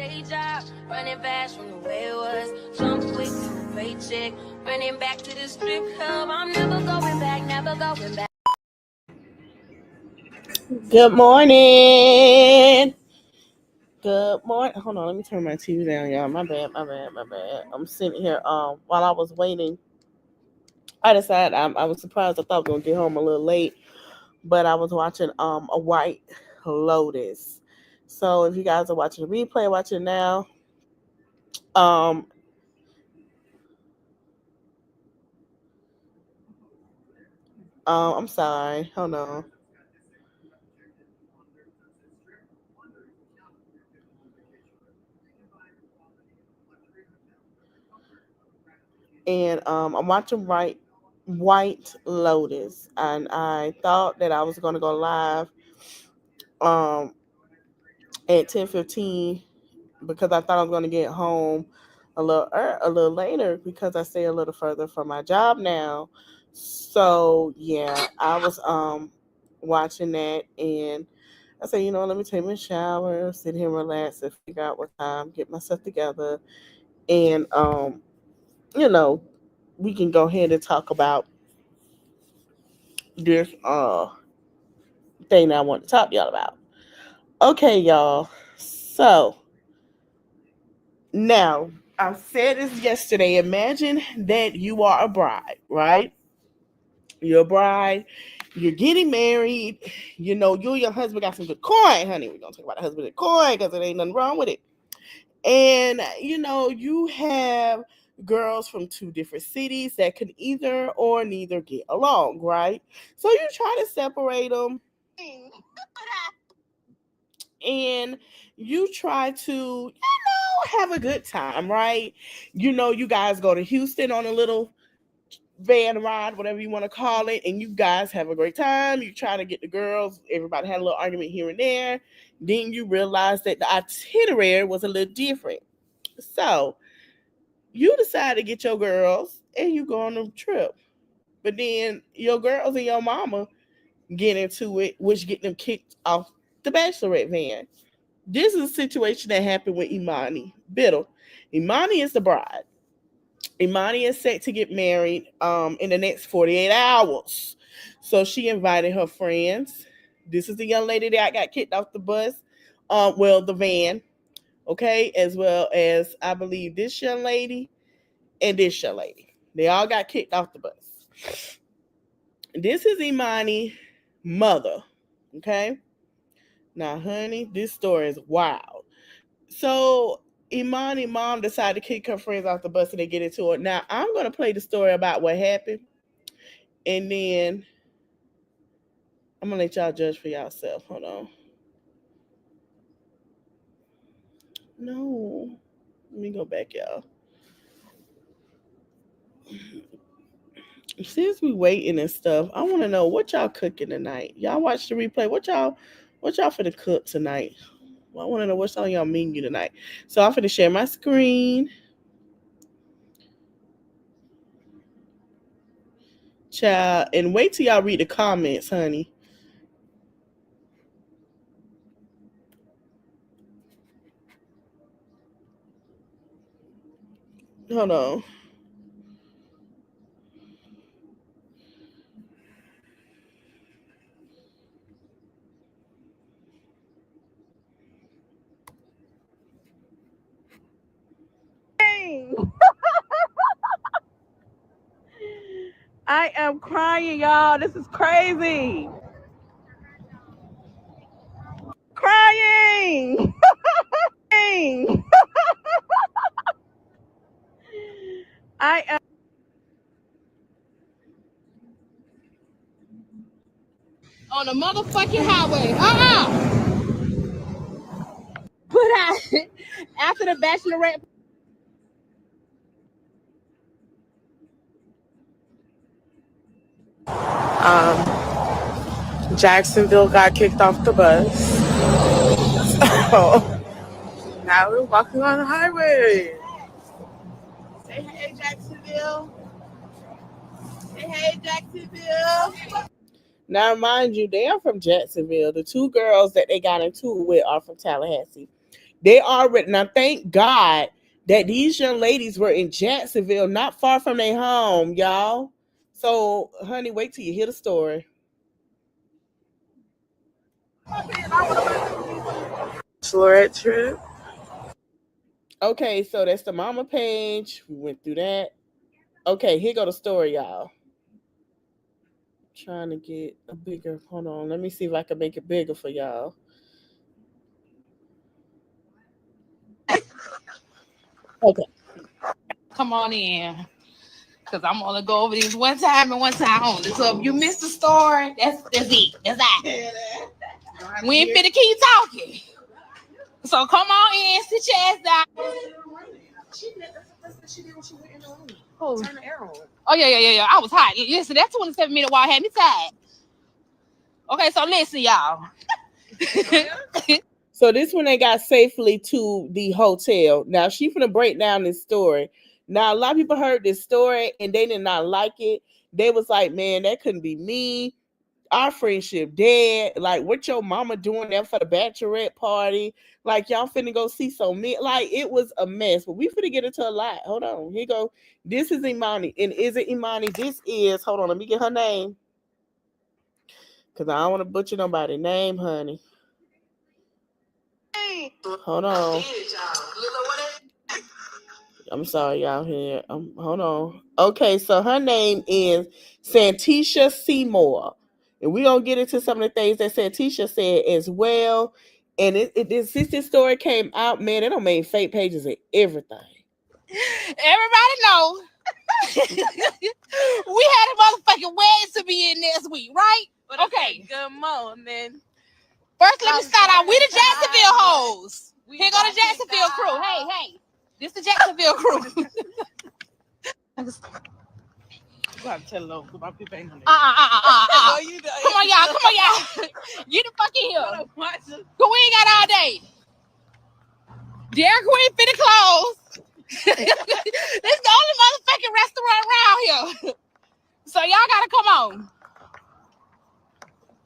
day job, running fast from the way it was. Jump quick to a paycheck, running back to the strip club. I'm never going back, never going back. Good morning. Good morning. Hold on, let me turn my TV down, y'all. My bad. I'm sitting here. While I was waiting, I decided I was surprised. I thought I was gonna get home a little late, but I was watching a White Lotus. So if you guys are watching the replay, watch it now. I'm sorry. Hold on. And I'm watching White Lotus, and I thought that I was gonna go live um at 10:15 because I thought I was gonna get home a little later because I stay a little further from my job now. So yeah, I was watching that, and I said, let me take my shower, sit here, relax, and figure out what time, get myself together, and you know, we can go ahead and talk about this thing that I want to talk to y'all about. Okay, y'all. So now I said this yesterday. Imagine that you are a bride, right? You're a bride. You're getting married. You and your husband got some good coin, honey. We're gonna talk about the husband and coin because there ain't nothing wrong with it. And you have girls from two different cities that can either or neither get along, right? So you try to separate them, and you try to have a good time, right? You guys go to Houston on a little van ride, whatever you want to call it, and you guys have a great time. You try to get the girls, everybody had a little argument here and there. Then you realize that the itinerary was a little different. So you decide to get your girls and you go on a trip. But then your girls and your mama get into it, which get them kicked off the bachelorette van. This is a situation that happened with Imani Biddle. Imani is the bride. Imani is set to get married in the next 48 hours. So she invited her friends. This is the young lady that got kicked off the bus. The van, okay, as well as I believe this young lady and this young lady. They all got kicked off the bus. This is Imani's mother, okay? Now, honey, this story is wild. So Imani mom decided to kick her friends off the bus and they get into it. Now I'm gonna play the story about what happened, and then I'm gonna let y'all judge for yourself. Hold on. No, let me go back, y'all. Since we waiting and stuff, I want to know what y'all cooking tonight. Y'all watch the replay. What y'all finna cook tonight? Well, I want to know what's on y'all menu tonight. So I'm finna share my screen. Child, and wait till y'all read the comments, honey. Hold on. I am crying, y'all. This is crazy. Crying. I am on a motherfucking highway. But after the bachelorette. Jacksonville got kicked off the bus. So now we're walking on the highway. Say hey, Jacksonville. Say hey, Jacksonville. Now, mind you, they are from Jacksonville. The two girls that they got into it with are from Tallahassee. They already now. Thank God that these young ladies were in Jacksonville, not far from their home, y'all. So, honey, wait till you hear the story. Bachelorette trip. Okay, so that's the mama page. We went through that. Okay, here go the story, y'all. Trying to get a bigger. Hold on, let me see if I can make it bigger for y'all. Okay. Come on in. Cause I'm gonna go over this one time and one time only. So if you missed the story, that's it. That's that. We ain't finna keep talking. So come on in, sit your ass down. Who? Turn the arrow. Oh yeah. I was hot. Listen, that 27-minute walk had me tired. Okay, so listen, y'all. So this one they got safely to the hotel. Now she finna break down this story. Now a lot of people heard this story and they did not like it. They was like, man, that couldn't be me. Our friendship dead. Like, what your mama doing there for the bachelorette party? Like, y'all finna go see some men. Like, it was a mess. But we finna get into a lot. Hold on. Here you go. This is Imani. And is it Imani? This is, hold on, let me get her name. Because I don't want to butcher nobody's name, honey. Hold on. I'm sorry, y'all here. Hold on. Okay, so her name is Santisha Seymour. And we're going to get into some of the things that Santisha said as well. And since this story came out, man, they don't make fake pages and everything. Everybody know we had a motherfucking wedding to be in next week, right? Okay. Good morning. First, let me start out. We the Jacksonville hoes. Here go the Jacksonville crew. Hey. This the Jacksonville crew. You gotta tell them because my people ain't on Come on, y'all. Get the fuck in here. Cause we ain't got all day. Dairy Queen finna close. This is the only motherfucking restaurant around here. So y'all gotta come on.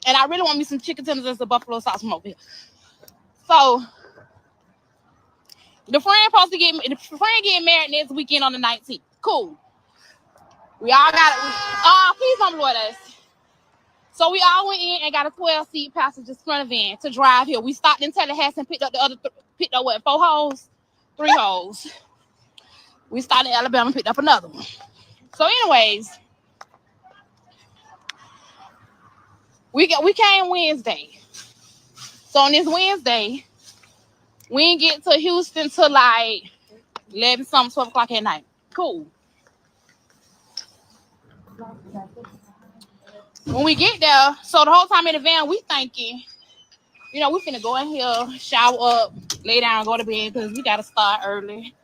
And I really want me some chicken tenders and some buffalo sauce from over here. So the friend getting married next weekend on the 19th. Cool. We all got it. Please don't blow us. So we all went in and got a 12-seat passenger front van to drive here. We stopped in Tallahassee and picked up picked up what, 4 hoes? 3 hoes. We stopped in Alabama and picked up another one. So anyways, we came Wednesday. So on this Wednesday, we didn't get to Houston till like 11 something, 12 o'clock at night. Cool. When we get there, so the whole time in the van, we thinking, we finna go in here, shower up, lay down, go to bed because we gotta start early.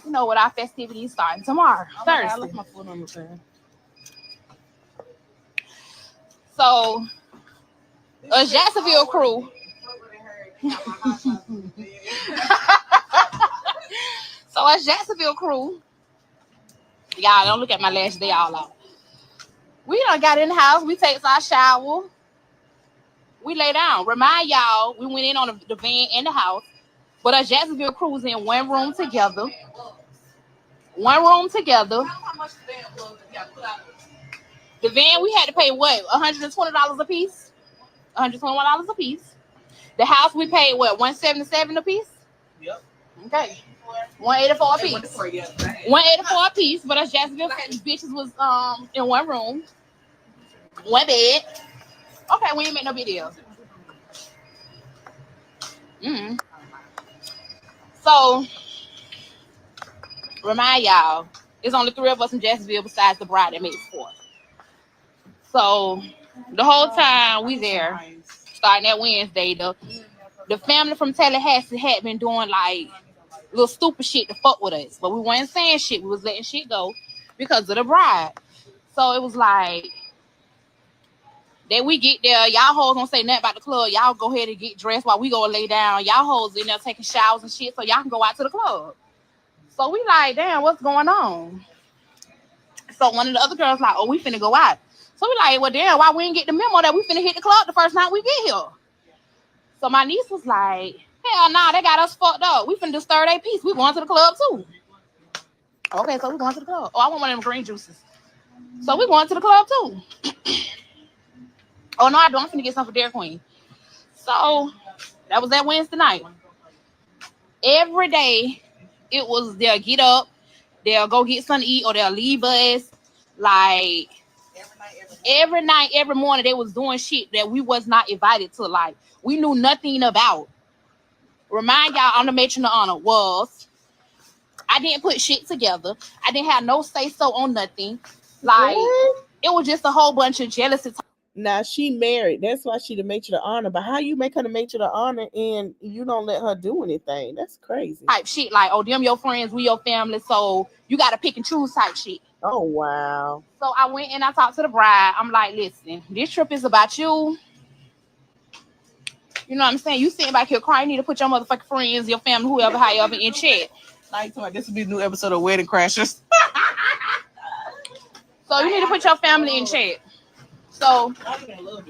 With our festivities starting tomorrow, Thursday. I left my foot on the fan. So, a Jacksonville crew. So a Jacksonville crew. Y'all don't look at my lash; they all out. We done got in the house. We take our shower. We lay down. Remind y'all, we went in on the van and the house. But our Jacksonville crew was in one room together. How much the van was? The van, we had to pay what? $120 a piece? $121 a piece. The house, we paid what? $177 a piece? Yep. Okay. $184 a piece. $184 a piece, but us Jacksonville bitches was in one room. One bed. Okay, we ain't make no big deal. So, remind y'all, it's only 3 of us in Jacksonville besides the bride that makes 4. So, the whole time we there, starting that Wednesday, the family from Tallahassee had been doing like little stupid shit to fuck with us. But we weren't saying shit. We was letting shit go because of the bride. So, it was like, then we get there, y'all hoes don't say nothing about the club. Y'all go ahead and get dressed while we go lay down. Y'all hoes in there taking showers and shit so y'all can go out to the club. So we like, damn, what's going on? So one of the other girls like, oh, we finna go out. So we like, well, damn, why we didn't get the memo that we finna hit the club the first night we get here? So my niece was like, Hell nah, they got us fucked up. We finna do third day piece. We going to the club too. Okay, so we going to the club. Oh, I want one of them green juices. So we going to the club too. Oh no, I don't. I'm finna get some for Dairy Queen. So that was that Wednesday night. Every day it was they'll get up, they'll go get something to eat, or they'll leave us. Like every night, every morning, they was doing shit that we was not invited to. Like we knew nothing about. Remind y'all, I'm the matron of honor. Was I didn't put shit together. I didn't have no say so on nothing. Like What? it was just a whole bunch of jealousy. Now she married. That's why she the matron of honor. But how you make her the matron of honor and you don't let her do anything? That's crazy. Type shit. Like, oh, them your friends, we your family, so you gotta pick and choose type shit. Oh wow. So I went and I talked to the bride. I'm like, listen, this trip is about you. You know what I'm saying? You sitting back here crying. You need to put your motherfucking friends, your family, whoever, however, in check. Like, this will be a new episode of Wedding Crashers. So you need to put your family in check. So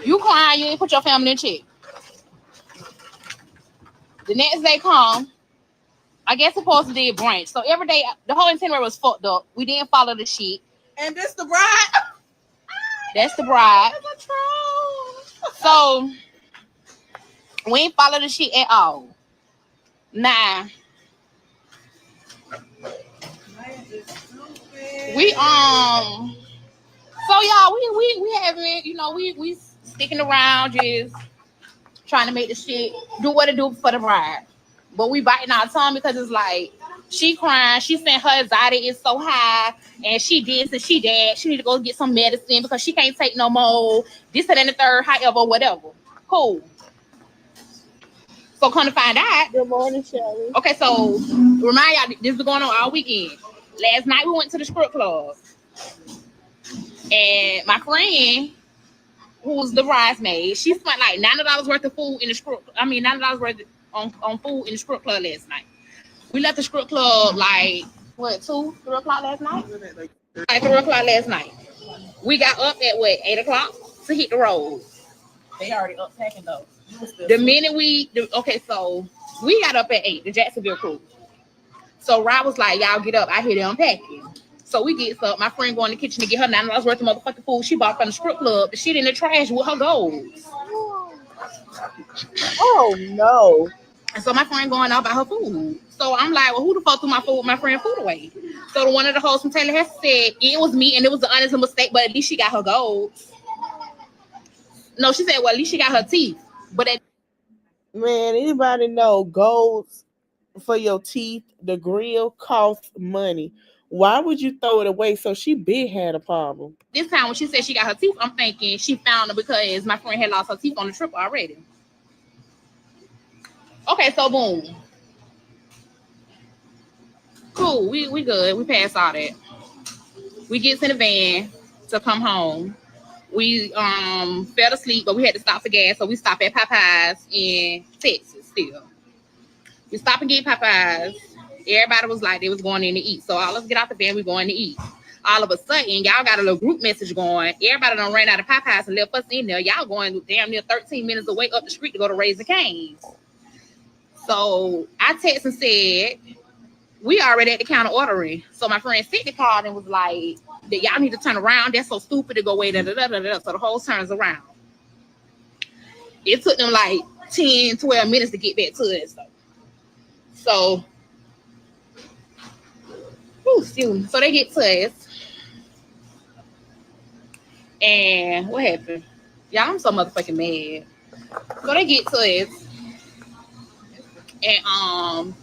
you crying, you ain't put your family in check. The next day come, I guess supposed to do brunch. So every day, the whole itinerary was fucked up. We didn't follow the shit. And this the bride. That's the bride. So we ain't follow the shit at all. Nah. We so y'all, we haven't, you know, we sticking around, just trying to make the shit do what it do for the bride. But we biting our tongue because it's like she crying, she saying her anxiety is so high, and she this and she that. She need to go get some medicine because she can't take no more. This and then the third, however, whatever. Cool. So come to find out. Good morning, Shelly. Okay, so remind y'all, this is going on all weekend. Last night we went to the strip club. And my friend, who was the bridesmaid, she spent like $90 worth of food in the strip. I mean, $90 worth on food in the strip club last night. We left the strip club like what, 2, 3 o'clock last night? Like 3 o'clock last night. We got up at what, 8 o'clock to hit the road. They already unpacking though. The minute so we got up at 8, the Jacksonville crew. So Rob was like, y'all get up, I hear them unpacking. So we get up. My friend go in the kitchen to get her $9 worth of motherfucking food she bought from the strip club. The shit in the trash with her goals. Oh no. And so my friend going out by her food. So I'm like, well, who the fuck threw my friend food away? So the one of the hosts from Taylor has said it was me and it was an honest mistake, but at least she got her goals. No, she said, well, at least she got her teeth. But Man, anybody know golds for your teeth, the grill costs money. Why would you throw it away? So she big had a problem. This time when she said she got her teeth, I'm thinking she found them because my friend had lost her teeth on the trip already. Okay, so boom. Cool, we good. We passed all that. We get in the van to come home. We fell asleep, but we had to stop for gas, so we stopped at Popeyes in Texas still. We stopped and get Popeyes. Everybody was like they was going in to eat. So all of us get out the van, we going to eat. All of a sudden, y'all got a little group message going. Everybody done ran out of Popeyes and left us in there. Y'all going damn near 13 minutes away up the street to go to Raising Cane's. So I texted and said, we already at the counter ordering. So my friend Sydney called and was like, that y'all need to turn around. That's so stupid to go away. So the whole turns around. It took them like 10, 12 minutes to get back to us. So so they get to us. And what happened? Y'all, I'm so motherfucking mad. So they get to us. And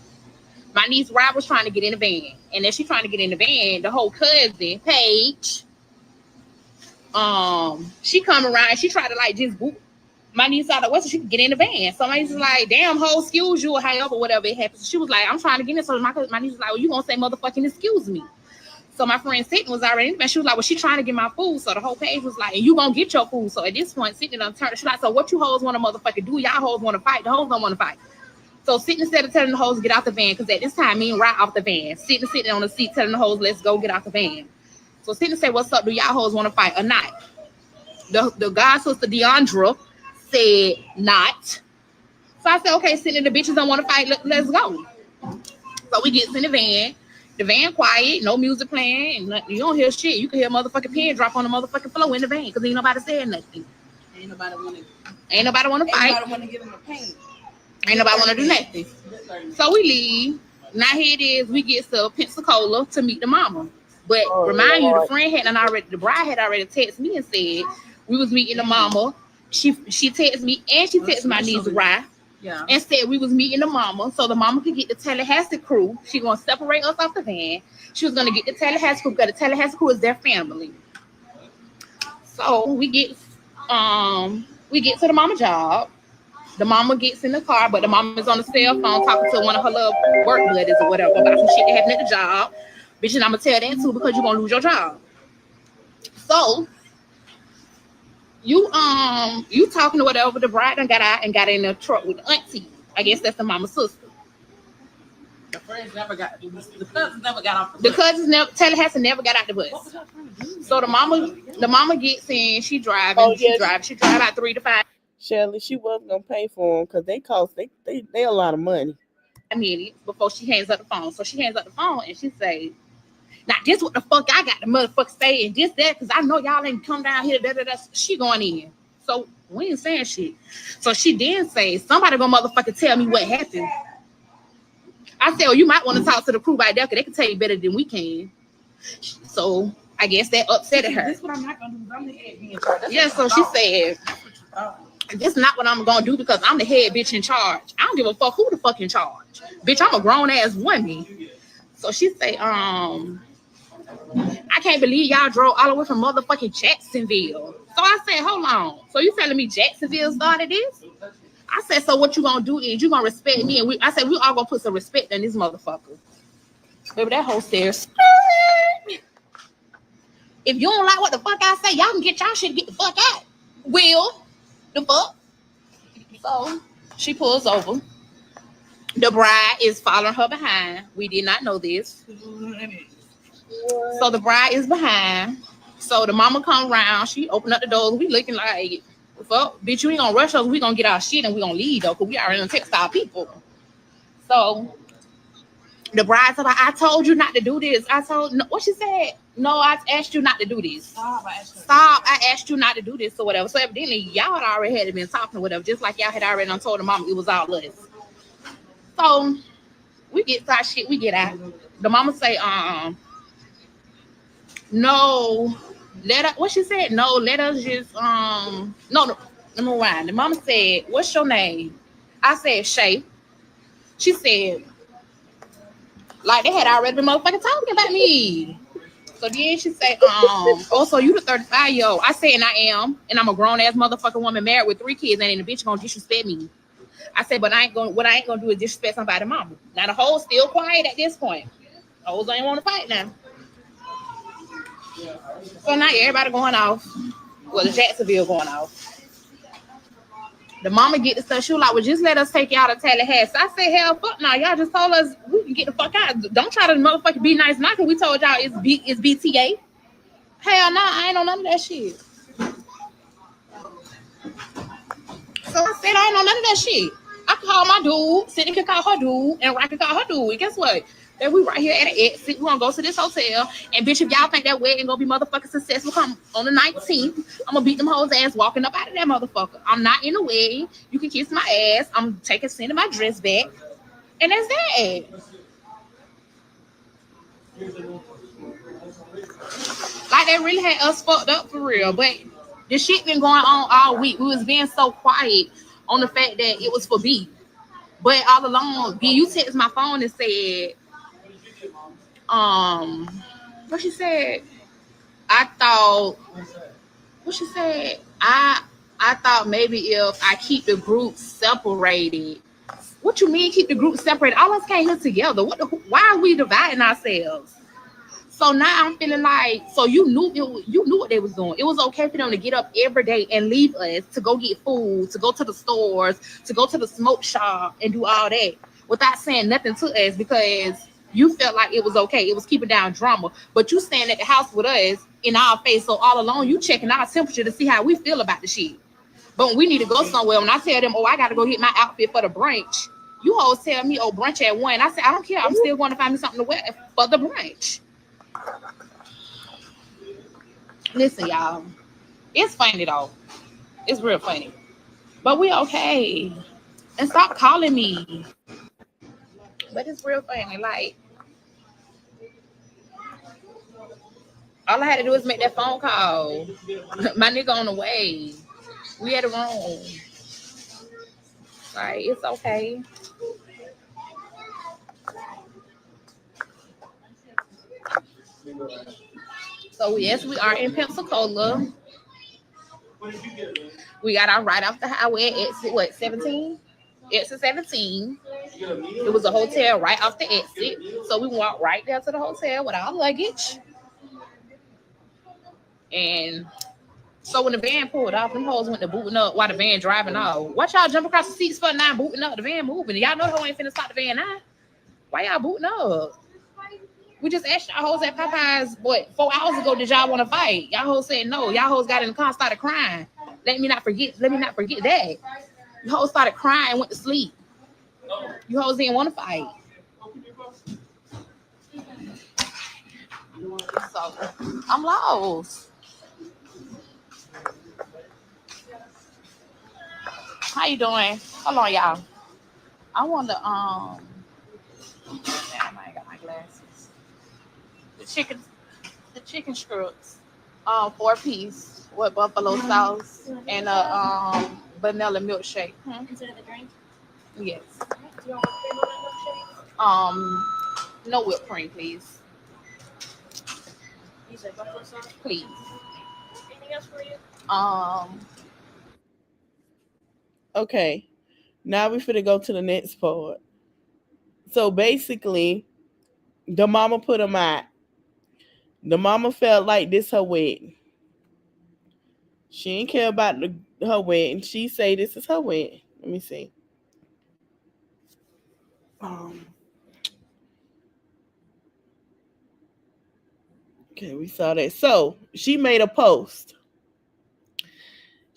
my niece Rob was trying to get in the van. And then she trying to get in the van, the whole cousin, Paige, she come around, she tried to like just boot my niece out of the way so she could get in the van. So my niece was like, damn, ho, excuse you, or however, whatever it happens. She was like, I'm trying to get in. So my niece was like, well, you gonna say motherfucking excuse me. So my friend Sydney was already in the van. She was like, well, she trying to get my food. So the whole page was like, and you gonna get your food. So at this point, Sydney done turned. She's like, so what you hoes want to motherfucking do? Y'all hoes want to fight. The hoes don't want to fight. So Sydney instead of telling the hoes to get out the van, because at this time, me and Rod off the van. Sydney sitting on the seat telling the hoes, let's go get out the van. So Sydney said, what's up? Do y'all hoes want to fight or not? The god sister Deandra said not. So I said, okay, sitting the bitches don't want to fight. Let's go. So we get in the van. The van quiet, no music playing. You don't hear shit. You can hear a motherfucking pin drop on the motherfucking floor in the van because ain't nobody saying nothing. Ain't nobody want to fight. Ain't nobody want to give them a pain. Ain't nobody want to do nothing. So we leave. Now here it is. We get to Pensacola to meet the mama. But remind you, the bride had already texted me and said we was meeting the mama. She texted me and she texted my niece Rye. Yeah. And said we was meeting the mama, so the mama could get the Tallahassee crew. She gonna separate us off the van. She was gonna get the Tallahassee crew because the Tallahassee crew is their family. So we get to the mama job. The mama gets in the car, but the mama is on the cell phone talking to one of her little work buddies or whatever about some shit that happened at the job. Bitch, and I'm gonna tell that too because you're gonna lose your job. So you talking to whatever, the bride done got out and got in the truck with the auntie. I guess that's the mama's sister. The cousins never got off the bus. Tallahassee never got out the bus. So the mama gets in, she driving, she drive about 3 to 5 Shelley, she wasn't gonna pay for them because they cost they a lot of money. minutes before she hands up the phone. So she hands up the phone and she say, now this what the fuck I got the motherfucker say and this that because I know y'all ain't come down here. She going in. So we ain't saying shit. So she then say, somebody gonna motherfucking tell me what happened. I said, well, you might want to talk to the crew right there because they can tell you better than we can. So I guess that upset her. This is what I'm not gonna do. I'm the head being in charge. Yeah, so she said, this is not what I'm gonna do because I'm the head bitch in charge. I don't give a fuck who the fuck in charge. Bitch, I'm a grown ass woman. So she say, I can't believe y'all drove all the way from motherfucking Jacksonville. So I said, hold on. So you telling me Jacksonville started this? I said, so what you gonna do is you gonna respect me, and I said we all gonna put some respect in this motherfucker. Baby, that whole stairs. If you don't like what the fuck I say, y'all can get y'all shit, get the fuck out. Will the fuck? So she pulls over. The bride is following her behind. We did not know this. So the bride is behind. So the mama come around. She open up the doors. We looking like, fuck, bitch, you ain't gonna rush us. We gonna get our shit and we gonna leave though, because we already gonna text our people. So the bride said, I told you not to do this. What she said? No, I asked you not to do this. Stop, I asked you not to do this or whatever. So evidently, y'all had already had been talking or whatever, just like y'all had already told the mama it was all us. So we get to our shit, we get out. The mama say, no, what she said? No, let us just, no, number one. The mama said, what's your name? I said, Shay. She said, like they had already been motherfucking talking about me. So then she said, oh, so you the 35-year-old. I said, and I am, and I'm a grown-ass motherfucking woman married with 3 kids, and ain't a bitch gonna disrespect me. I said, but what I ain't gonna do is disrespect somebody's mama. Now the hoes still quiet at this point. Hoes ain't want to fight now. So now everybody going off. Well, the Jacksonville going off. The mama get the stuff. She was like, well, just let us take y'all to Tallahassee. I said, hell, fuck no. Y'all just told us we can get the fuck out. Don't try to motherfucking be nice now because we told y'all it's BTA. Hell no, I ain't on none of that shit. So I said, I ain't on none of that shit. I can call my dude, Sydney can call her dude, and I can call her dude. And guess what? That we right here at the exit. We're gonna go to this hotel. And bitch, if y'all think that wedding gonna be motherfucking successful, come on the 19th. I'm gonna beat them hoes ass walking up out of that motherfucker. I'm not in the wedding. You can kiss my ass. I'm sending my dress back. And that's that. Like they really had us fucked up for real. But the shit been going on all week. We was being so quiet on the fact that it was for B. But all along, B, you text my phone and said, what she said? I thought maybe if I keep the group separated. What you mean keep the group separated? All us came here together. Why are we dividing ourselves? So now I'm feeling like, so you knew what they was doing. It was okay for them to get up every day and leave us to go get food, to go to the stores, to go to the smoke shop and do all that without saying nothing to us because you felt like it was okay. It was keeping down drama. But you staying at the house with us in our face. So all along you checking our temperature to see how we feel about the shit. But when we need to go somewhere, when I tell them, oh, I got to go get my outfit for the brunch, you hoes tell me, oh, brunch at 1. I said, I don't care. I'm still going to find me something to wear for the brunch. Listen, y'all. It's funny, though. It's real funny. But we okay. And stop calling me. But it's real funny. Like, all I had to do is make that phone call. My nigga on the way. We at the room. Like, it's okay. So, yes, we are in Pensacola. We got our right off the highway at exit, what, 17? Exit 17. It was a hotel right off the exit. So, we walked right there to the hotel with our luggage. And so when the van pulled off, them hoes went to booting up while the van driving off. Watch y'all jump across the seats for 9 booting up, the van moving. Y'all know the hoe ain't finna stop the van now. Why y'all booting up? We just asked y'all hoes at Popeyes, what, 4 hours ago, did y'all want to fight? Y'all hoes said no. Y'all hoes got in the car and started crying. Let me not forget that. You hoes started crying and went to sleep. You hoes didn't want to fight. So I'm lost. How you doing? Hold on, y'all. I want to damn, I ain't got my glasses. The chicken strips, 4-piece with buffalo sauce and a vanilla milkshake. Instead of the drink? Yes. Do you want cream on that milkshake? No whipped cream, please. You said buffalo sauce? Please. Anything else for you? Okay. Now we finna go to the next part. So basically, the mama put them out. The mama felt like this her wedding. She didn't care about her wedding. She say this is her wedding. Let me see. Okay, we saw that. So she made a post.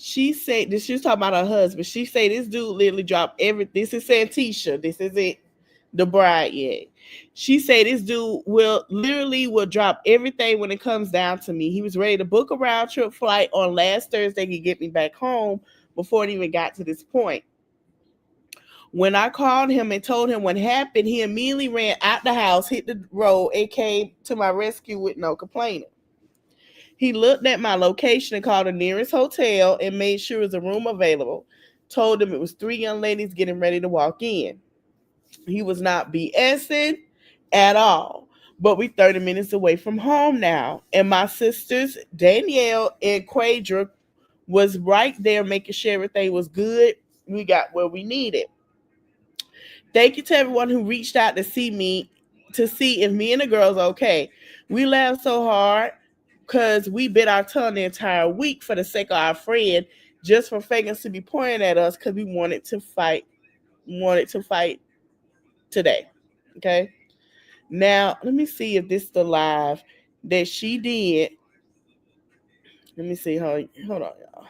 She said this. She was talking about her husband. She said this dude literally dropped everything. This is Santisha. This isn't the bride yet. She said this dude will drop everything when it comes down to me. He was ready to book a round trip flight on last Thursday to get me back home before it even got to this point. When I called him and told him what happened, he immediately ran out the house, hit the road, and came to my rescue with no complaining. He looked at my location and called the nearest hotel and made sure there was a room available. Told them it was 3 young ladies getting ready to walk in. He was not BSing at all. But we 30 minutes away from home now. And my sisters, Danielle and Quadra, was right there making sure everything was good. We got where we needed. Thank you to everyone who reached out to see if me and the girls are okay. We laughed so hard because we bit our tongue the entire week for the sake of our friend, just for faggots to be pointing at us because we wanted to fight today. Okay. Now, let me see if this is the live that she did. Let me see. Hold on, y'all.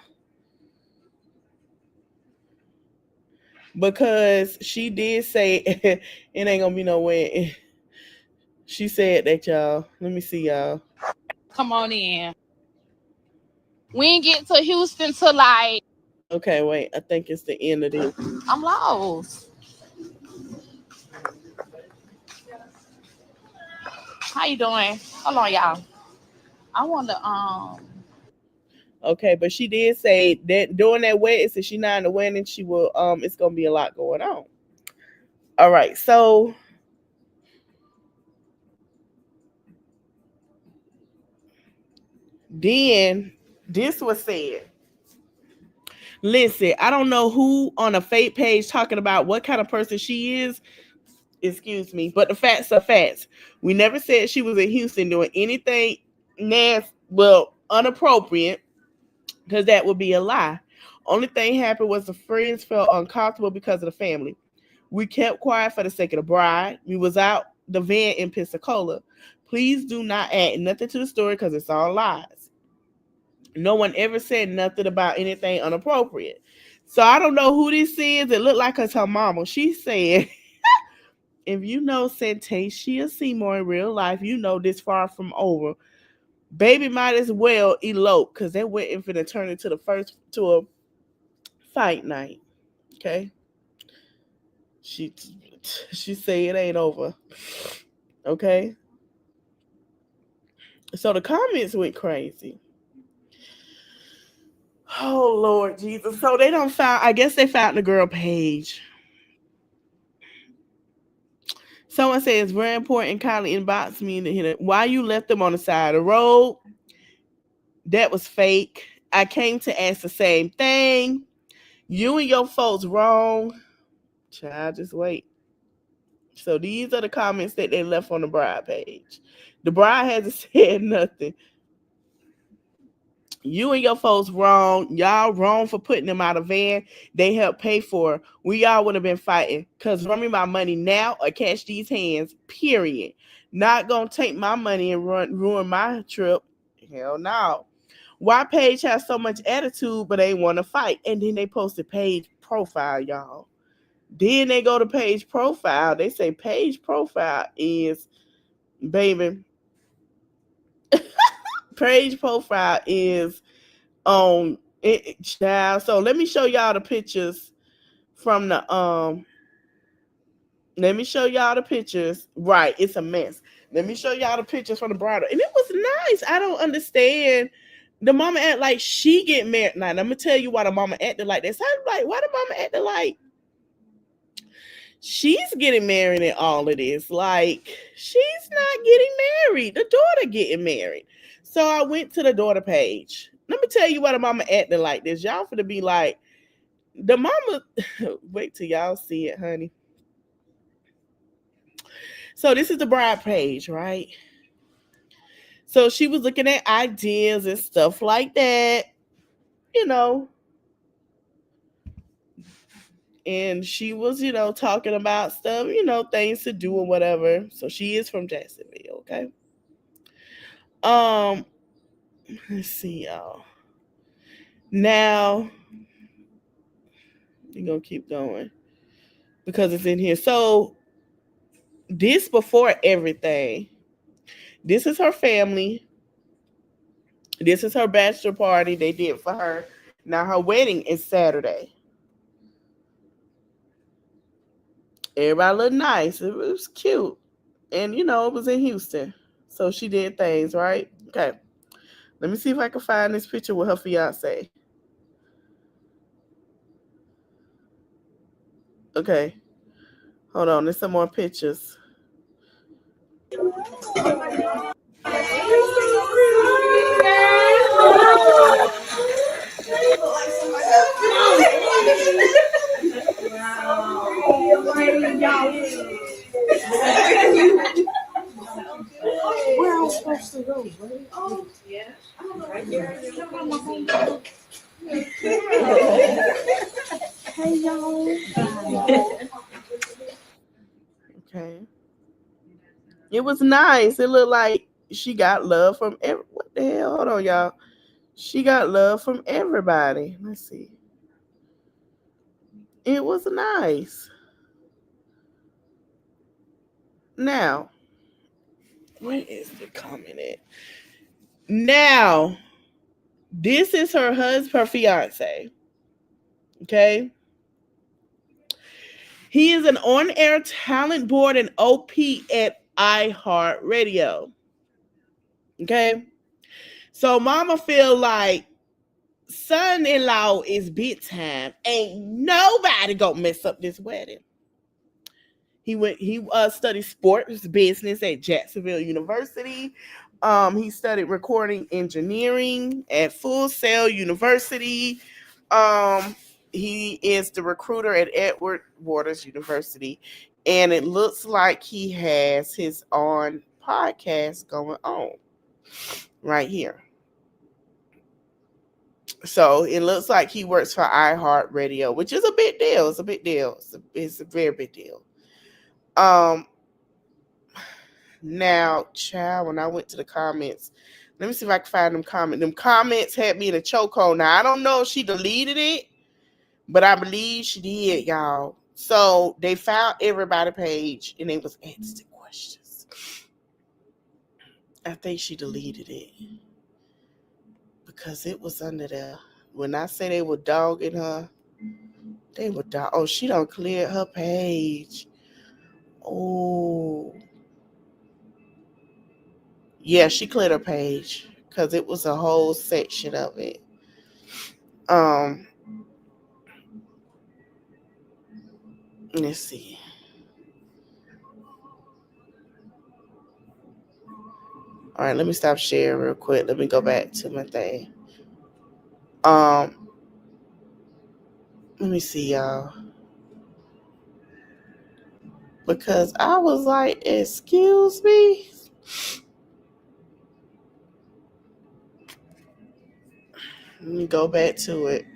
Because she did say it ain't gonna be no way. She said that, y'all. Let me see, y'all. Come on in. We ain't get to Houston till like. Okay, wait. I think it's the end of this. I'm lost. How you doing? Hold on, y'all. I want to Okay, but she did say that during that wedding, since she's not in the wedding, she will it's gonna be a lot going on. All right, so then this was said. Listen, I don't know who on a fake page talking about what kind of person she is. Excuse me, but the facts are facts. We never said she was in Houston doing anything inappropriate, because that would be a lie. Only thing happened was the friends felt uncomfortable because of the family. We kept quiet for the sake of the bride. We was out the van in Pensacola. Please do not add nothing to the story because it's all lies. No one ever said nothing about anything inappropriate. So I don't know who this is. It looked like it's her mama. She said, if you know Santacia Seymour in real life, you know this far from over. Baby might as well elope because they waiting for to turn into a fight night. Okay. She she say it ain't over. Okay. So the comments went crazy. Oh Lord Jesus. So they don't found I guess they found the girl page. Someone says it's very important kindly inbox me why you left them on the side of the road. That was fake. I came to ask the same thing. You and your folks wrong. Child, just wait. So these are the comments that they left on the bride page. The bride hasn't said nothing. You and your folks wrong. Y'all wrong for putting them out of van. They helped pay for it. We all would have been fighting. Cause run me my money now or catch these hands. Period. Not gonna take my money and ruin my trip. Hell no. Why Paige has so much attitude but they want to fight? And then they posted Paige profile, y'all. Then they go to Paige profile. They say Paige profile is baby. Paige profile is on it, child. So let me show y'all the pictures from the let me show y'all the pictures. Right, it's a mess. Let me show y'all the pictures from the bridal. And it was nice. I don't understand. The mama act like she get married. Now, I'm gonna tell you why the mama acted like this. I'm like, why the mama acted like she's getting married and all of this? Like, she's not getting married. The daughter getting married. So I went to the daughter page. Let me tell you why the mama acting like this. Y'all finna be like, the mama, wait till y'all see it, honey. So this is the bride page, right? So she was looking at ideas and stuff like that, you know. And she was, talking about stuff, things to do or whatever. So she is from Jacksonville, okay? Let's see, y'all. Now, you're gonna keep going because it's in here. So this before everything. This is her family. This is her bachelor party they did for her. Now her wedding is Saturday. Everybody looked nice. It was cute. And it was in Houston. So she did things, right? Okay. Let me see if I can find this picture with her fiance. Okay. Hold on. There's some more pictures. Where am I supposed to go, buddy? Oh, yeah. Hey, y'all. Okay. It was nice. It looked like she got love from what the hell? Hold on, y'all. She got love from everybody. Let's see. It was nice. Now, where is the comment at? Now, this is her husband, her fiance. Okay. He is an on-air talent board and OP at iHeartRadio. Okay. So mama feel like son-in-law is big time. Ain't nobody gonna mess up this wedding. He studied sports business at Jacksonville University. He studied recording engineering at Full Sail University. He is the recruiter at Edward Waters University. And it looks like he has his own podcast going on right here. So it looks like he works for iHeartRadio, which is a big deal. It's a big deal. It's a very big deal. Now, child, when I went to the comments, Let me see if I can find them comments. Them comments had me in a chokehold. Now I don't know if she deleted it, but I believe she did, y'all. So they found everybody page and they was asking questions. I think she deleted it because it was under there. When I say they were dogging her, they were dog. Oh, she don't clear her page. Oh, yeah, she cleared her page because it was a whole section of it. Let's see. All right, let me stop sharing real quick. Let me go back to my thing. Let me see, y'all. Because I was like, excuse me. Let me go back to it.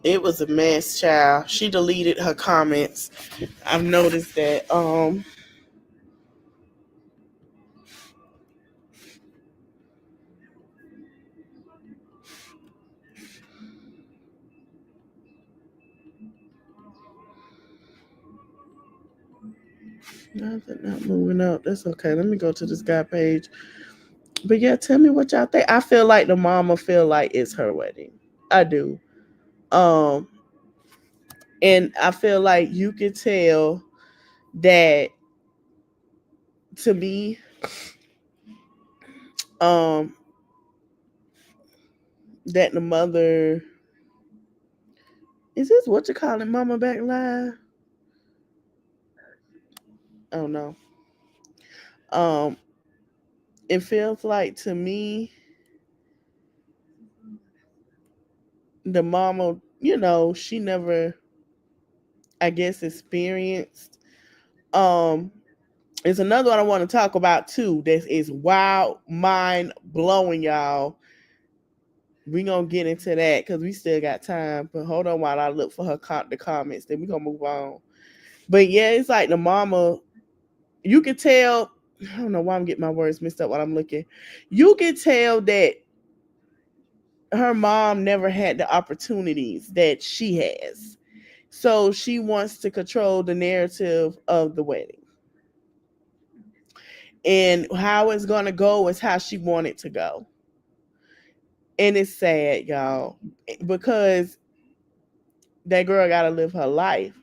It was a mess, child. She deleted her comments. I've noticed that. Nothing not moving up. That's okay. Let me go to this guy page. But yeah, tell me what y'all think. I feel like the mama feel like it's her wedding. I do. And I feel like you could tell that to me, that the mother is this what you call it, mama back live? Oh no. It feels like to me the mama, she never, I guess, experienced. It's another one I want to talk about too. That is wild, mind blowing, y'all. We gonna get into that because we still got time. But hold on while I look for the comments. Then we gonna move on. But yeah, it's like the mama. You can tell. I don't know why I'm getting my words mixed up while I'm looking. You can tell that her mom never had the opportunities that she has. So she wants to control the narrative of the wedding. And how it's going to go is how she wanted to go. And it's sad, y'all, because that girl got to live her life.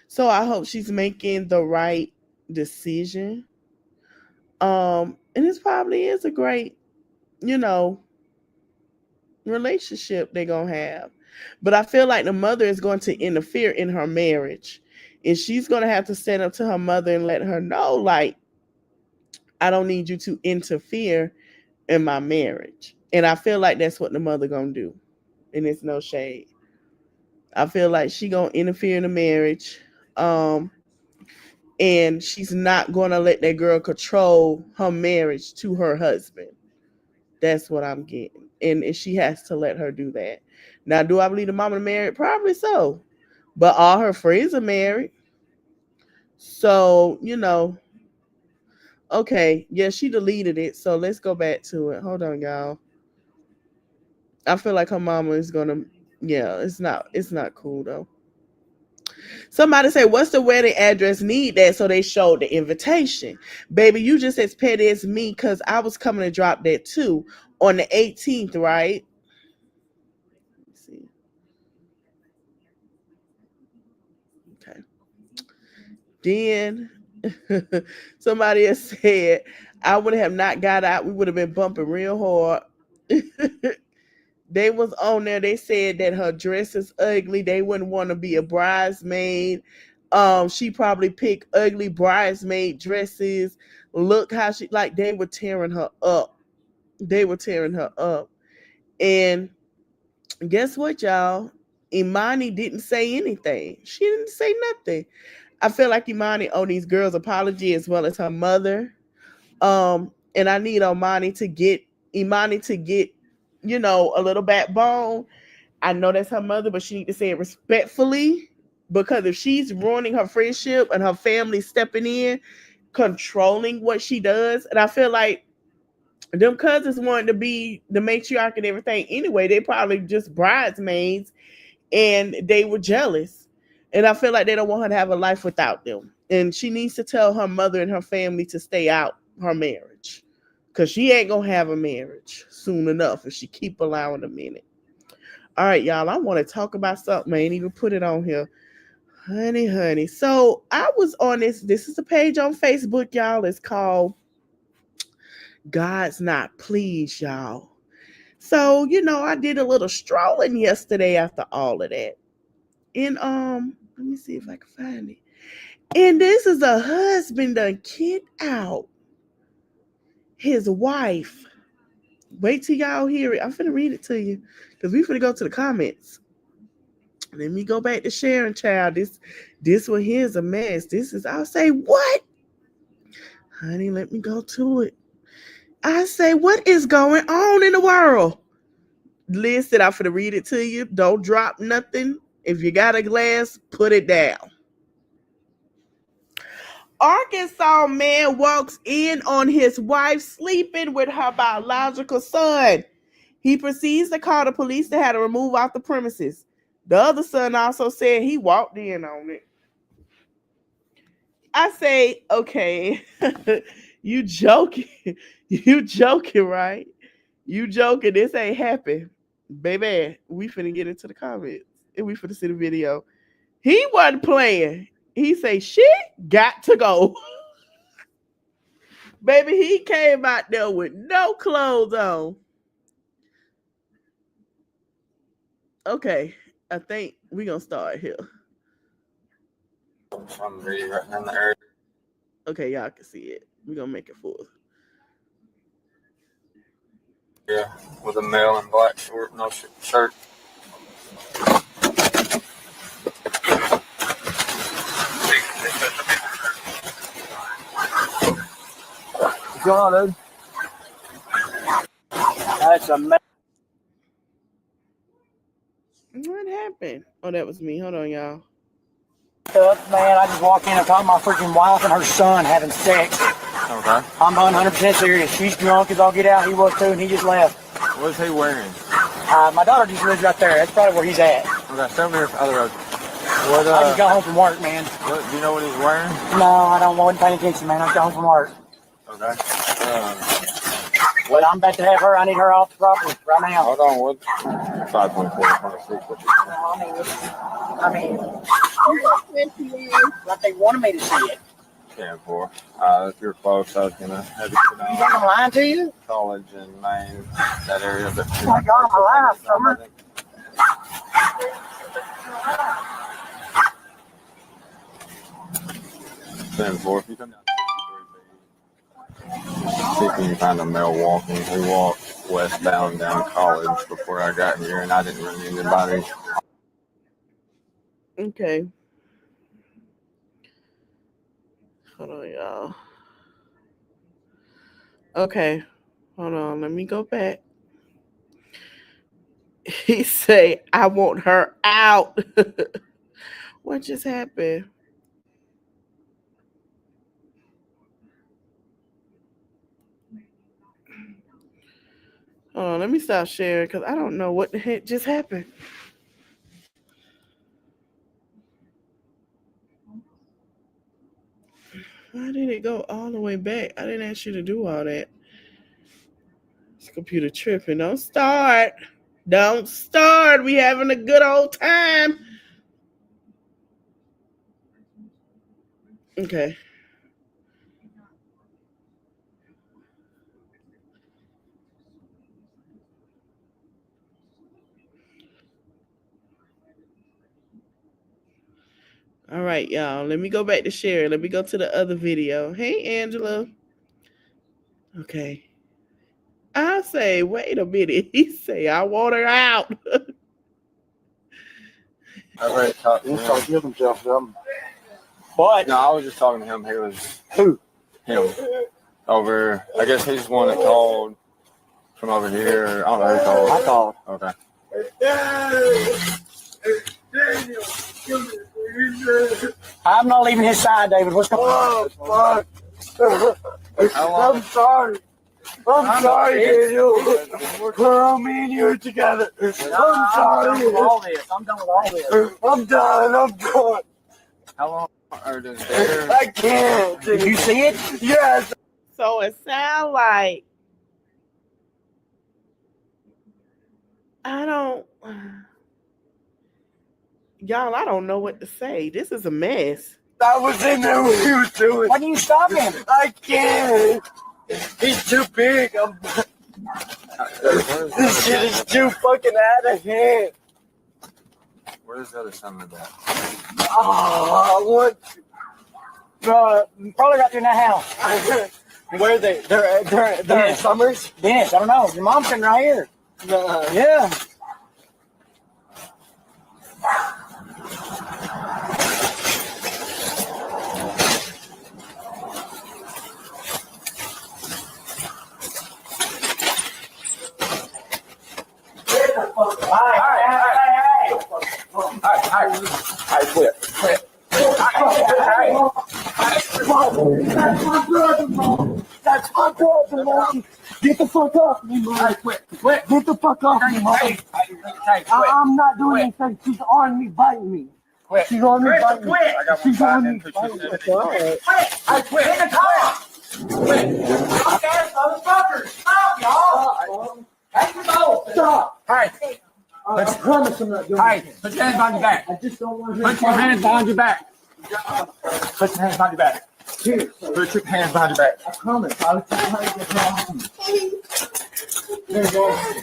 So I hope she's making the right decision. And this probably is a great, relationship they're going to have. But I feel like the mother is going to interfere in her marriage. And she's going to have to stand up to her mother and let her know, like, I don't need you to interfere in my marriage. And I feel like that's what the mother going to do. And it's no shade. I feel like she going to interfere in the marriage. And she's not going to let that girl control her marriage to her husband. That's what I'm getting. And she has to let her do that. Now, do I believe the mama married? Probably so. But all her friends are married. So, okay. Yeah, she deleted it. So let's go back to it. Hold on, y'all. I feel like her mama is going to, yeah, it's not cool though. Somebody say, what's the wedding address? Need that so they showed the invitation. Baby, you just as petty as me because I was coming to drop that too on the 18th, right? Let's see. Okay. Then somebody has said, I would have not got out. We would have been bumping real hard. They was on there. They said that her dress is ugly. They wouldn't want to be a bridesmaid. She probably picked ugly bridesmaid dresses. Look how they were tearing her up. They were tearing her up. And guess what, y'all? Imani didn't say anything. She didn't say nothing. I feel like Imani owed these girls apology as well as her mother. And I need Imani to get, a little backbone. I know that's her mother, but she need to say it respectfully Because if she's ruining her friendship and her family stepping in, controlling what she does, and I feel like them cousins wanted to be the matriarch and everything anyway. They probably just bridesmaids and they were jealous. And I feel like they don't want her to have a life without them. And she needs to tell her mother and her family to stay out her marriage. Because she ain't going to have a marriage soon enough if she keep allowing them in it. All right, y'all. I want to talk about something. I ain't even put it on here. Honey. So I was on this. This is a page on Facebook, y'all. It's called God's Not Pleased, y'all. So, I did a little strolling yesterday after all of that. And let me see if I can find it. And this is a husband done kicked out his wife. Wait till y'all hear it. I'm finna read it to you. Because we finna go to the comments. Let me go back to sharing, child. This one here is a mess. I'll say, what? Honey, let me go to it. I say, what is going on in the world? Listen, I'm finna read it to you. Don't drop nothing. If you got a glass, put it down. Arkansas man walks in on his wife sleeping with her biological son. He proceeds to call the police to have her removed off the premises. The other son also said he walked in on it. I say, okay, you joking. You joking, right? You joking. This ain't happen. Baby, we finna get into the comments. And we finna see the video. He wasn't playing. He say, shit got to go. Baby, he came out there with no clothes on. Okay, I think we're going to start here. I'm really right in the area. Okay, y'all can see it. We're going to make it full. Yeah, with a male in black short, no shirt. What's going on, dude? That's a mess. What happened? Oh, that was me. Hold on, y'all. Man, I just walked in and found my freaking wife and her son having sex. Okay. I'm 100% serious. She's drunk as all get out. He was too, and he just left. What's he wearing? My daughter just lives right there. That's probably where he's at. Okay, stay over here for other road. What, I just got home from work, man. What, do you know what he's wearing? No, I wasn't paying attention, man. I just got home from work. Okay. Well, I'm about to have her. I need her off the property right now. Hold on, what? 5.4, I mean, like they wanted me to see it. 10-4. If you're close, I was going to have you sit You think down. I'm lying to you? College in Maine, that area. But Oh my God, I'm alive, Summer. Then four, if you come down see if you can find a male walking. He walked westbound down College before I got here, and I didn't run into anybody. Okay. Hold on, y'all. Okay. Hold on. Let me go back. He say, I want her out. What just happened? Hold on, let me stop sharing because I don't know what the heck just happened. Why did it go all the way back? I didn't ask you to do all that. This computer tripping. Don't start. Don't start. We having a good old time. Okay. All right, y'all. Let me go back to share. Let me go to the other video. Hey, Angela. Okay. I say, wait a minute. He say, I want her out. I already talked to He'll him. start giving himself something. What? No, I was just talking to him. He was Who? him over. I guess he's the one that called from over here. I don't know who called. I called. Okay. I'm not leaving his side, David. What's going on? Oh, fuck. I'm sorry. I'm sorry, Daniel. Me and you are together. I'm sorry. I'm done with all this. I'm done with all this. I'm done. How long are they? I can't. Did you see it? Yes. So it sounds like I don't y'all, I don't know what to say. This is a mess. I was in there when he was doing. Why didn't you stop him? I can't. He's too big. This shit is too fucking out of hand. Where's the other son of that? Oh, what? Probably right there in that house. Where are they? They're in Summers? Dennis, I don't know. Your mom's sitting right here. Yeah. Quit. That's my brother, Mom. Get the fuck off me, Mom. Quit. Get the fuck off me, Mom. I'm not doing anything. She's on me, biting me. Quit. She's on me, biting me. I got one She's on me, fighting biting me. and It's all right. Quit. Hit the car. Quit. Okay, motherfucker. Stop, y'all. Take your boat. Stop. Hey. I promise I'm not doing Hey. anything. Put your hands behind your back. I just don't want her Put your hands behind your back. Put your hands behind your back. Here, Put your hands behind your back. I promise. I was just trying to get her off me. You're nasty.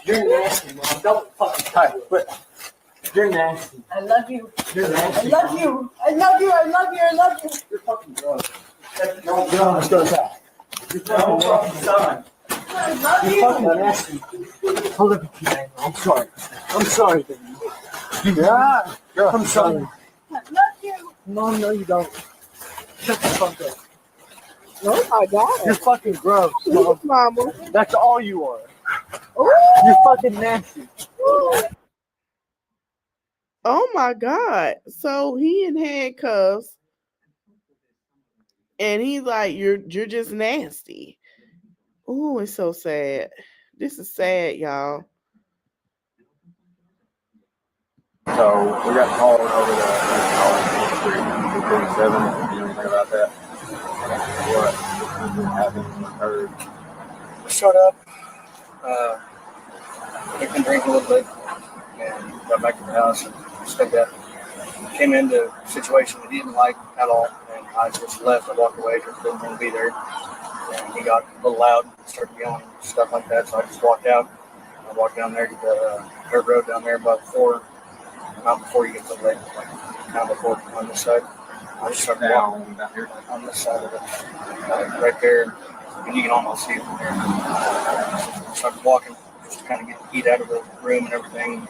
You're nasty, Mom. Don't fucking Hey. Quit. You're nasty. I love you. You're nasty. I love you. I love you. I love you. I love you. You're fucking drunk. Let's go inside. You're fucking nasty. Son. I love You're you. fucking nasty. I'll look at you, man. I'm sorry. I'm sorry, baby. Yeah. I'm sorry. I love you. Mom, no, you don't. Shut the fuck up. Oh my God. You're fucking gross, Mom. Mama. That's all you are. Ooh. You're fucking nasty. Oh my God. So he in handcuffs and he's like, you're just nasty. Oh, it's so sad. This is sad, y'all. So we got called over to Street 37. You know anything about that? What happened? Heard? Showed up. They can drink a little bit and got back to the house and said that came into a situation that he didn't like at all, and I just left. I walked away because I didn't want to be there, and he got a little loud, started yelling stuff like that, so I just walked out. I walked down there to the dirt road down there about not before you get to the lake, like kind of before on this side. I just started walking Down here. on this side of it, right there, and you can almost see it from there. Started walking just to kind of get the heat out of the room and everything.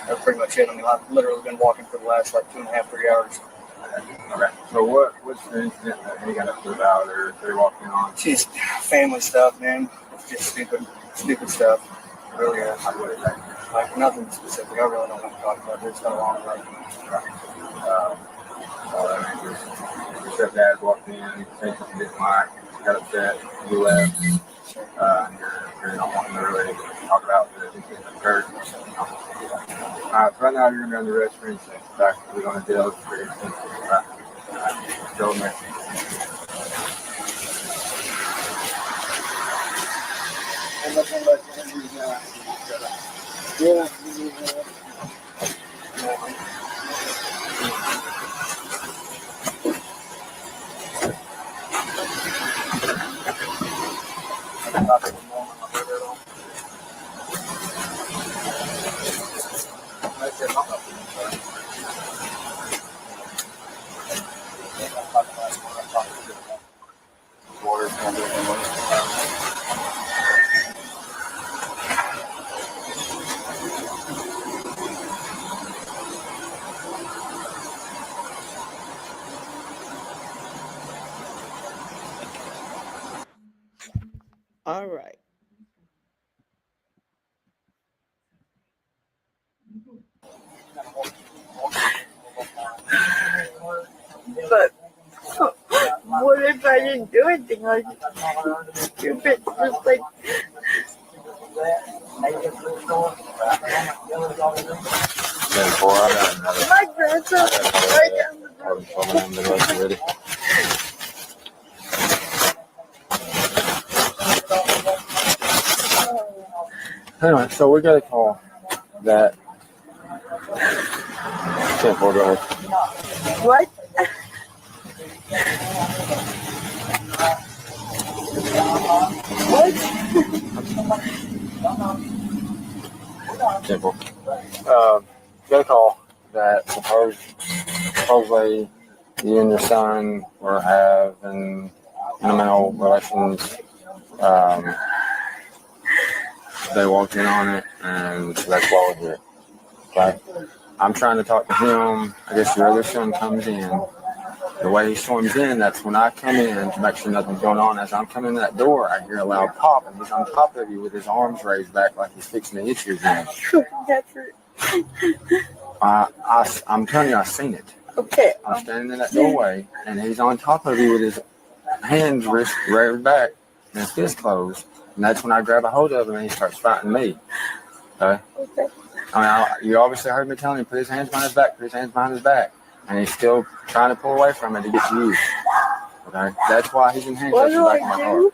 That's pretty much it. I mean, I've literally been walking for the last 2.5, 3 hours. Okay. So what's the incident that he got up to about, or they walking on? Just family stuff, man. It's just stupid stuff. It really is. Like nothing specific. I really don't want to talk about it. It's been a long night. Your stepdad walked in, he said something didn't like, got upset, he left. You're not wanting to really talk about the incident that occurred. So right now you're going to be under arrest for instance. In fact, we're going to jail for instance. Go next. Yeah. All right. anything like stupid. Just like, my grandson right down the road. Anyway, so we got a call that. Go ahead. What? Simple. Got a call that supposedly you and your son were having animal relations. They walked in on it, and that's why we're here. Okay? I'm trying to talk to him. I guess your other son comes in. The way he storms in, that's when I come in to make sure nothing's going on. As I'm coming in that door, I hear a loud pop, and he's on top of you with his arms raised back like he's fixing to hit you again. I'm telling you, I've seen it. Okay. I'm standing in that doorway, and he's on top of you with his hands raised back and his fist closed. And that's when I grab a hold of him, and he starts fighting me. Okay? I mean, you obviously heard me telling him, put his hands behind his back, put his hands behind his back. And he's still trying to pull away from it to get to you. Okay? That's why he's in handcuffs in the back of my car.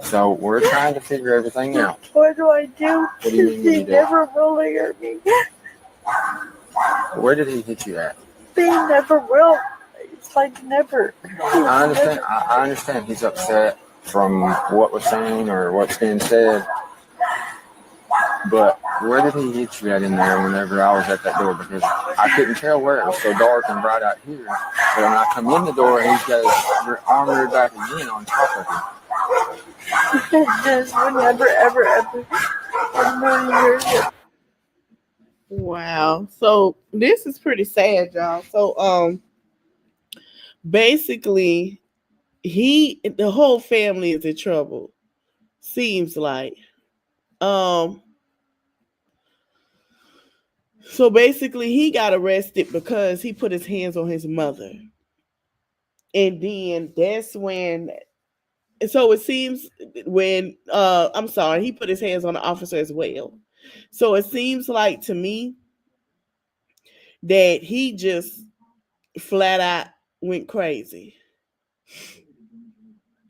So we're trying to figure everything out. What do I do? What do you mean He never will hurt me. Where did he hit you at? He never will. It's like never. I understand. I understand he's upset from what was saying or what's being said. But where did he hit you at in there whenever I was at that door? Because I couldn't tell where. It was so dark and bright out here. But when I come in the door, he's got his arm reared back again on top of him. Just never, ever, ever. Wow. So this is pretty sad, y'all. So basically the whole family is in trouble. Seems like. So basically he got arrested because he put his hands on his mother. And then that's when, so it seems when, I'm sorry, he put his hands on the officer as well. So it seems like to me that he just flat out went crazy.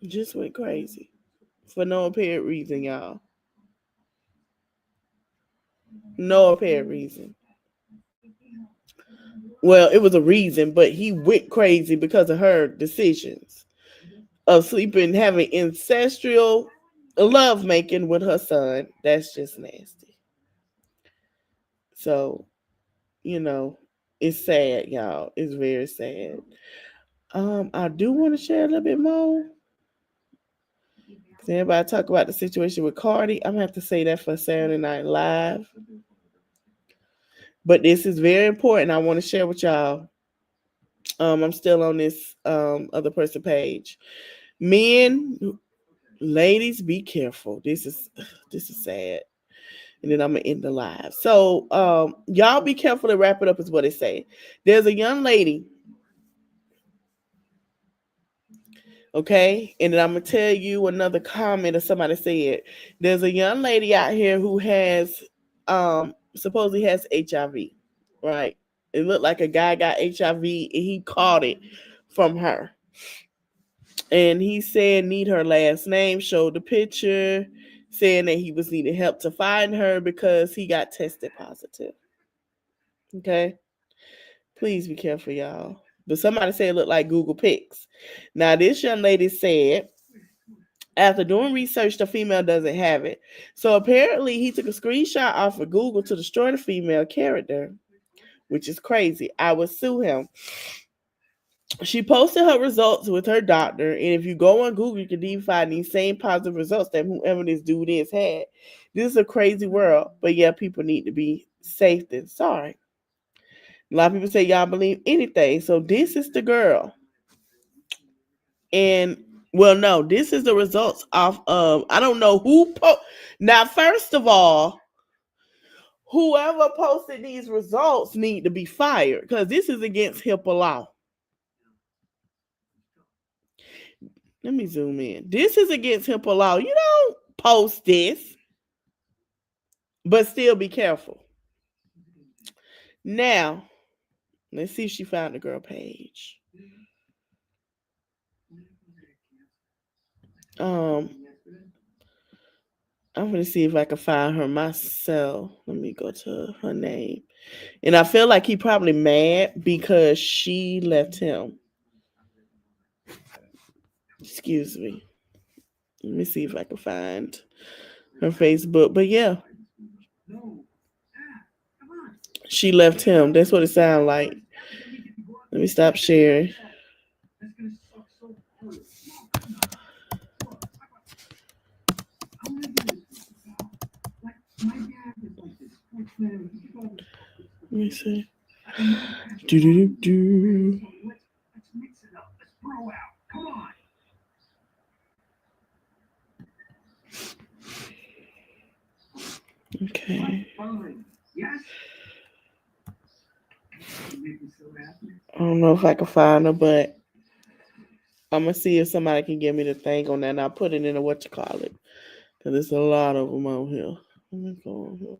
Just went crazy for no apparent reason, y'all. No apparent reason. Well, it was a reason, but he went crazy because of her decisions of sleeping, having ancestral lovemaking with her son. That's just nasty. So, it's sad, y'all. It's very sad. I do want to share a little bit more. Because everybody talk about the situation with Cardi. I'm going to have to say that for Saturday Night Live. But this is very important. I want to share with y'all. I'm still on this other person page. Men, ladies, be careful. This is sad. And then I'm gonna end the live. So y'all be careful to wrap it up is what it say. There's a young lady. Okay, and then I'm gonna tell you another comment or somebody said. There's a young lady out here who has supposedly has HIV, right? It looked like a guy got HIV and he caught it from her. And he said need her last name, showed the picture, saying that he was needing help to find her because he got tested positive. Okay? Please be careful, y'all. But somebody said it looked like Google Pics. Now, this young lady said, after doing research, the female doesn't have it. So apparently he took a screenshot off of Google to destroy the female character, which is crazy. I would sue him. She posted her results with her doctor, and if you go on Google, you can even find these same positive results that whoever this dude is had. This is a crazy world, but yeah, people need to be safe and sorry. A lot of people say y'all believe anything, so this is the girl. And, well, no, this is the results off of, I don't know who, now, first of all, whoever posted these results need to be fired, because this is against HIPAA law. Let me zoom in. This is against HIPAA law. You don't post this, but still be careful. Now, let's see if she found the girl page. I'm gonna see if I can find her myself. Let me go to her name. And I feel like he probably mad because she left him. Excuse me. Let me see if I can find her Facebook. But yeah, she left him. That's what it sounds like. Let me stop sharing. Let me see. Do. Okay. I don't know if I can find her, but I'm gonna see if somebody can give me the thing on that, and I'll put it in a what you call it, because there's a lot of them on here. Let me go on here.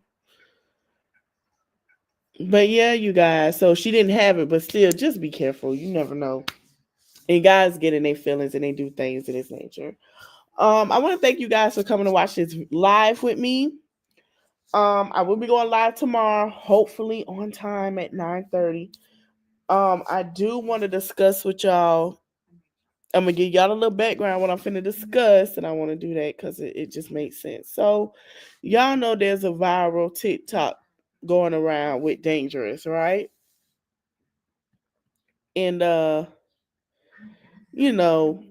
But yeah, you guys. So she didn't have it, but still, just be careful. You never know. And guys get in their feelings and they do things of this nature. I want to thank you guys for coming to watch this live with me. I will be going live tomorrow, hopefully on time at 9:30. I do want to discuss with y'all. I'm gonna give y'all a little background what I'm finna discuss, and I want to do that because it just makes sense. So, y'all know there's a viral TikTok going around with Dangerous, right? And you know,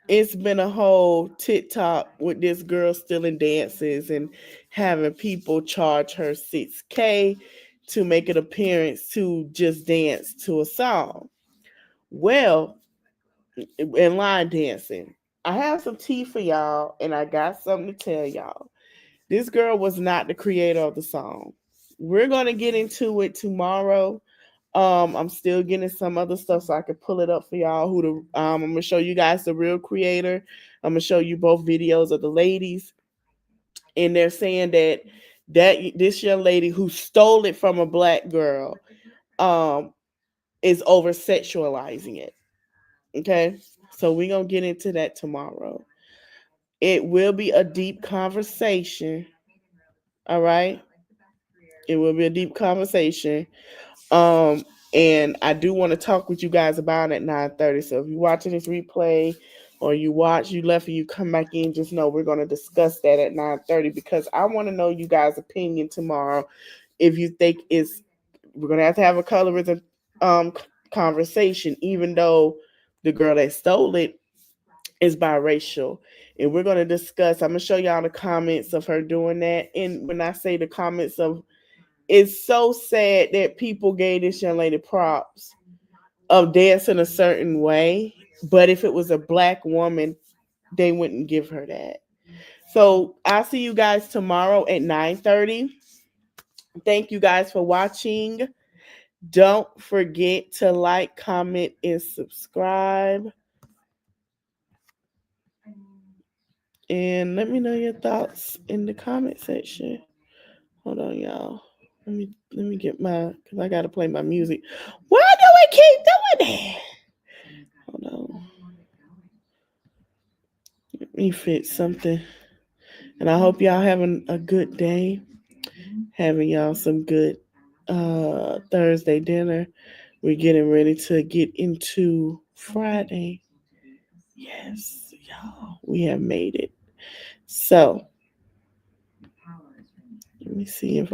it's been a whole TikTok with this girl stealing dances and having people charge her $6,000 to make an appearance to just dance to a song. Well, in line dancing, I have some tea for y'all, and I got something to tell y'all. This girl was not the creator of the song. We're gonna get into it tomorrow. I'm still getting some other stuff so I can pull it up for y'all. I'm gonna show you guys the real creator. I'm gonna show you both videos of the ladies, and they're saying that this young lady who stole it from a black girl is over sexualizing it. Okay, so we're gonna get into that tomorrow. It will be a deep conversation. All right, it will be a deep conversation. And I do want to talk with you guys about it at 9:30. So if you're watching this replay or you left and you come back in, just know we're going to discuss that at 9:30 because I want to know you guys' opinion tomorrow. If you think we're going to have a colorism conversation, even though the girl that stole it is biracial. And we're going to discuss, I'm going to show y'all the comments of her doing that. And when I say the comments of, it's so sad that people gave this young lady props of dancing a certain way, but if it was a black woman, they wouldn't give her that. So I'll see you guys tomorrow at 9:30. Thank you guys for watching. Don't forget to like, comment, and subscribe. And let me know your thoughts in the comment section. Hold on, y'all. Let me get because I gotta play my music. Why do we keep doing that? Hold on. Let me fit something. And I hope y'all having a good day. Having y'all some good Thursday dinner. We're getting ready to get into Friday. Yes, y'all. We have made it. So let me see if